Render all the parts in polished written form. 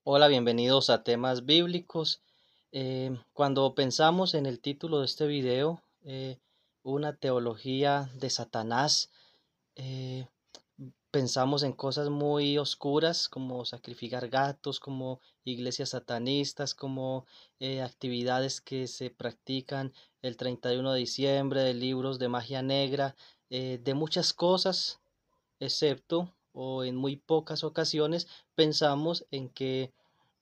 Hola, bienvenidos a temas bíblicos. Cuando pensamos en el título de este video, una teología de Satanás, eh, pensamos en cosas muy oscuras como sacrificar gatos, como iglesias satanistas, como actividades que se practican el 31 de diciembre, de libros de magia negra, de muchas cosas, excepto o en muy pocas ocasiones pensamos en que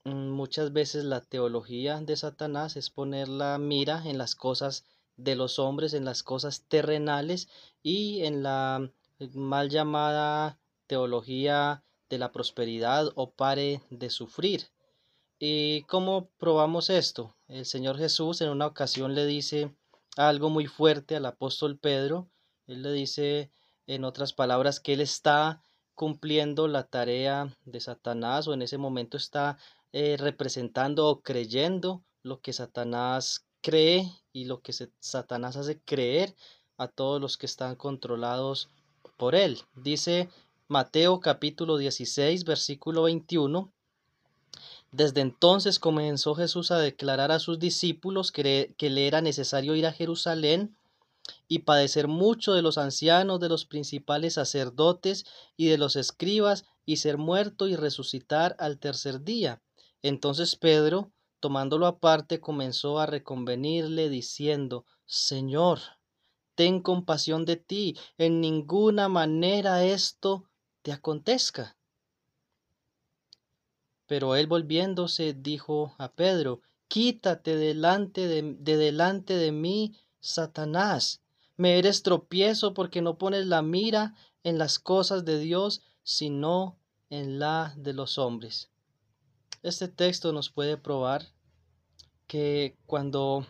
muchas veces la teología de Satanás es poner la mira en las cosas de los hombres, en las cosas terrenales y en la mal llamada teología de la prosperidad o pare de sufrir. ¿Y cómo probamos esto? El Señor Jesús en una ocasión le dice algo muy fuerte al apóstol Pedro. Él le dice, en otras palabras, que él está cumpliendo la tarea de Satanás, o en ese momento está representando o creyendo lo que Satanás cree y lo que Satanás hace creer a todos los que están controlados por él. Dice Mateo capítulo 16, versículo 21. Desde entonces comenzó Jesús a declarar a sus discípulos que le era necesario ir a Jerusalén y padecer mucho de los ancianos, de los principales sacerdotes y de los escribas, y ser muerto y resucitar al tercer día. Entonces Pedro, tomándolo aparte, comenzó a reconvenirle, diciendo: Señor, ten compasión de ti, en ninguna manera esto te acontezca. Pero él volviéndose dijo a Pedro: Quítate delante de mí, Satanás. Me eres tropiezo porque no pones la mira en las cosas de Dios, sino en la de los hombres. Este texto nos puede probar que cuando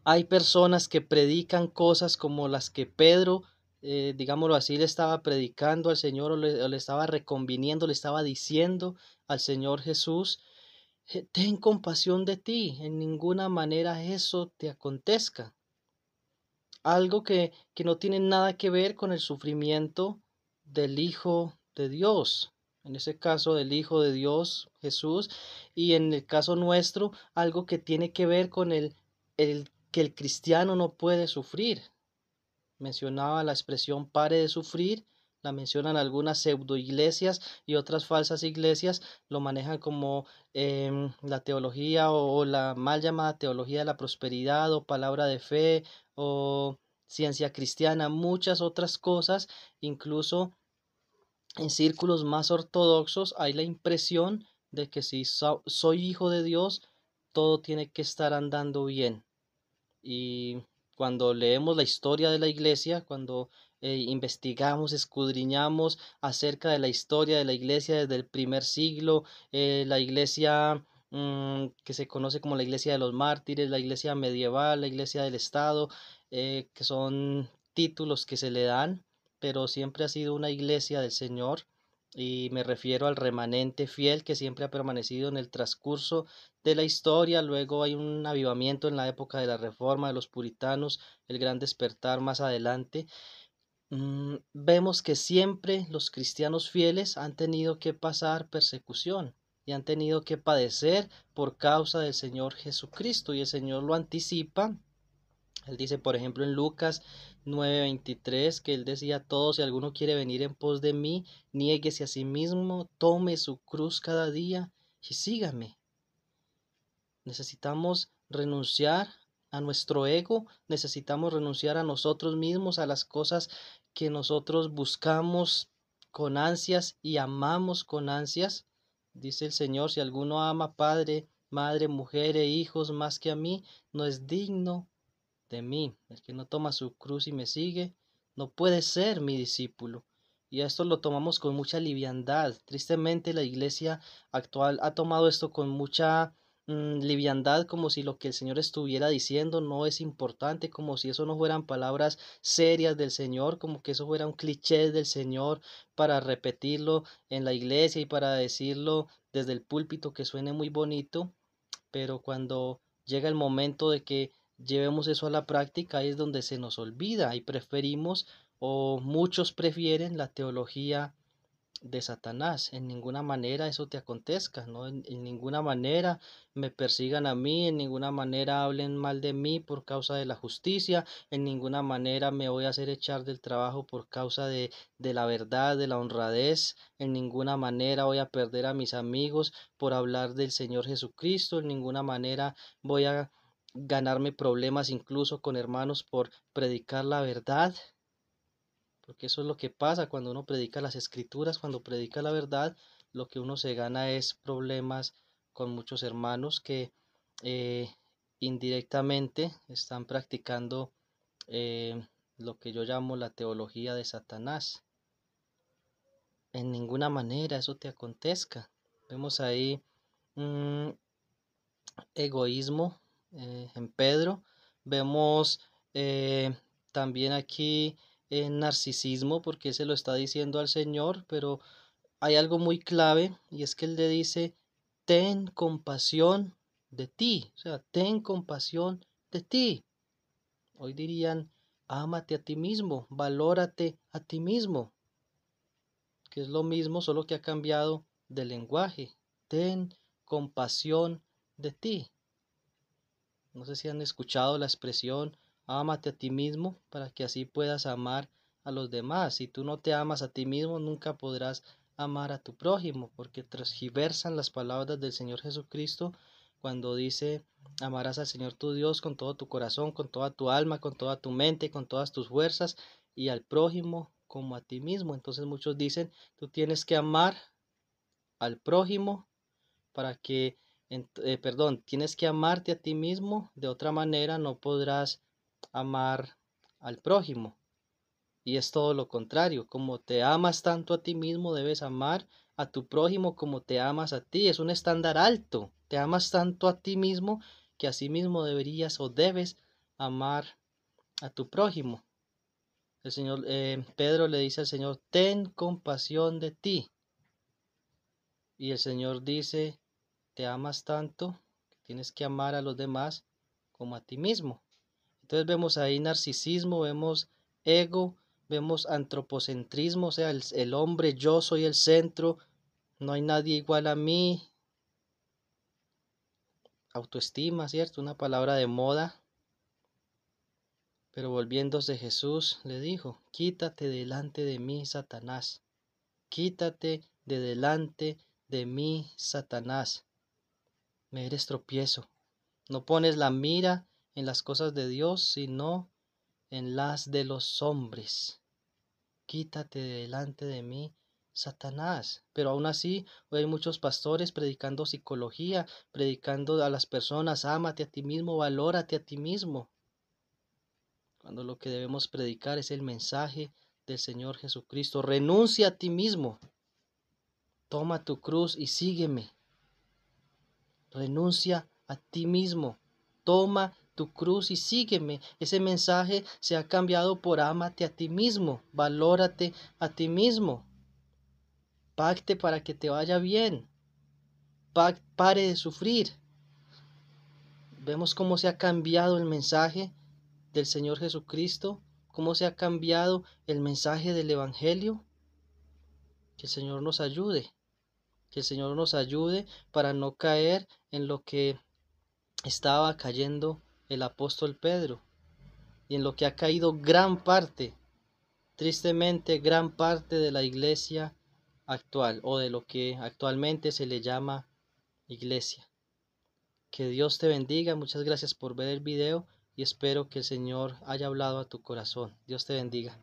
hay personas que predican cosas como las que Pedro, digámoslo así, le estaba predicando al Señor, o le estaba reconviniendo, le estaba diciendo al Señor Jesús: Ten compasión de ti, en ninguna manera eso te acontezca. Algo que no tiene nada que ver con el sufrimiento del Hijo de Dios. En ese caso, del Hijo de Dios, Jesús, y en el caso nuestro, algo que tiene que ver con el que el cristiano no puede sufrir. Mencionaba la expresión pare de sufrir, la mencionan algunas pseudo iglesias, y otras falsas iglesias lo manejan como la teología o la mal llamada teología de la prosperidad o palabra de fe o ciencia cristiana, muchas otras cosas. Incluso en círculos más ortodoxos hay la impresión de que si soy hijo de Dios, todo tiene que estar andando bien. Y cuando leemos la historia de la iglesia, cuando investigamos, escudriñamos acerca de la historia de la iglesia desde el primer siglo, la iglesia que se conoce como la iglesia de los mártires, la iglesia medieval, la iglesia del Estado, que son títulos que se le dan, pero siempre ha sido una iglesia del Señor. Y me refiero al remanente fiel que siempre ha permanecido en el transcurso de la historia. Luego hay un avivamiento en la época de la Reforma, de los puritanos, el gran despertar más adelante. Vemos que siempre los cristianos fieles han tenido que pasar persecución y han tenido que padecer por causa del Señor Jesucristo, y el Señor lo anticipa. Él dice, por ejemplo, en Lucas 9:23, que él decía: todo, si alguno quiere venir en pos de mí, niéguese a sí mismo, tome su cruz cada día y sígame. Necesitamos renunciar a nuestro ego, necesitamos renunciar a nosotros mismos, a las cosas que nosotros buscamos con ansias y amamos con ansias. Dice el Señor: si alguno ama padre, madre, mujer e hijos más que a mí, no es digno de mí. El que no toma su cruz y me sigue, no puede ser mi discípulo. Y esto lo tomamos con mucha liviandad. Tristemente, la iglesia actual ha tomado esto con mucha liviandad, como si lo que el Señor estuviera diciendo no es importante, como si eso no fueran palabras serias del Señor, como que eso fuera un cliché del Señor para repetirlo en la iglesia y para decirlo desde el púlpito, que suene muy bonito. Pero cuando llega el momento de que llevemos eso a la práctica, ahí es donde se nos olvida, y preferimos, o muchos prefieren, la teología de Satanás. En ninguna manera eso te acontezca, ¿no? En ninguna manera me persigan a mí, en ninguna manera hablen mal de mí por causa de la justicia, en ninguna manera me voy a hacer echar del trabajo por causa de la verdad, de la honradez, en ninguna manera voy a perder a mis amigos por hablar del Señor Jesucristo, en ninguna manera voy a ganarme problemas incluso con hermanos por predicar la verdad. Porque eso es lo que pasa cuando uno predica las escrituras, cuando predica la verdad, lo que uno se gana es problemas con muchos hermanos que eh, indirectamente están practicando lo que yo llamo la teología de Satanás. En ninguna manera eso te acontezca. Vemos ahí un egoísmo en Pedro. Vemos también aquí narcisismo, porque se lo está diciendo al Señor, pero hay algo muy clave y es que Él le dice, ten compasión de ti, o sea, ten compasión de ti. Hoy dirían, ámate a ti mismo, valórate a ti mismo, que es lo mismo, solo que ha cambiado de lenguaje. Ten compasión de ti. No sé si han escuchado la expresión, ámate a ti mismo para que así puedas amar a los demás. Si tú no te amas a ti mismo, nunca podrás amar a tu prójimo, porque transgiversan las palabras del Señor Jesucristo cuando dice, amarás al Señor tu Dios con todo tu corazón, con toda tu alma, con toda tu mente, con todas tus fuerzas, y al prójimo como a ti mismo. Entonces muchos dicen, tú tienes que amar al prójimo para que, tienes que amarte a ti mismo, de otra manera no podrás amar al prójimo. Y es todo lo contrario, como te amas tanto a ti mismo, debes amar a tu prójimo como te amas a ti. Es un estándar alto. Te amas tanto a ti mismo que a sí mismo deberías o debes amar a tu prójimo. El Señor, Pedro le dice al Señor, ten compasión de ti. Y el Señor dice, te amas tanto que tienes que amar a los demás como a ti mismo. Entonces vemos ahí narcisismo, vemos ego, vemos antropocentrismo, o sea, el hombre, yo soy el centro, no hay nadie igual a mí. Autoestima, ¿cierto? Una palabra de moda. Pero volviéndose Jesús le dijo, quítate delante de mí, Satanás. Quítate de delante de mí, Satanás. Me eres tropiezo. No pones la mira en las cosas de Dios, sino en las de los hombres. Quítate de delante de mí, Satanás. Pero aún así, hoy hay muchos pastores predicando psicología, predicando a las personas, ámate a ti mismo, valórate a ti mismo. Cuando lo que debemos predicar es el mensaje del Señor Jesucristo. Renuncia a ti mismo. Toma tu cruz y sígueme. Renuncia a ti mismo. Toma tu cruz y sígueme. Ese mensaje se ha cambiado por ámate a ti mismo. Valórate a ti mismo. Pacte para que te vaya bien. Pare de sufrir. Vemos cómo se ha cambiado el mensaje del Señor Jesucristo. Cómo se ha cambiado el mensaje del Evangelio. Que el Señor nos ayude. Que el Señor nos ayude para no caer en lo que estaba cayendo el apóstol Pedro y en lo que ha caído gran parte, tristemente gran parte de la iglesia actual o de lo que actualmente se le llama iglesia. Que Dios te bendiga, muchas gracias por ver el video y espero que el Señor haya hablado a tu corazón. Dios te bendiga.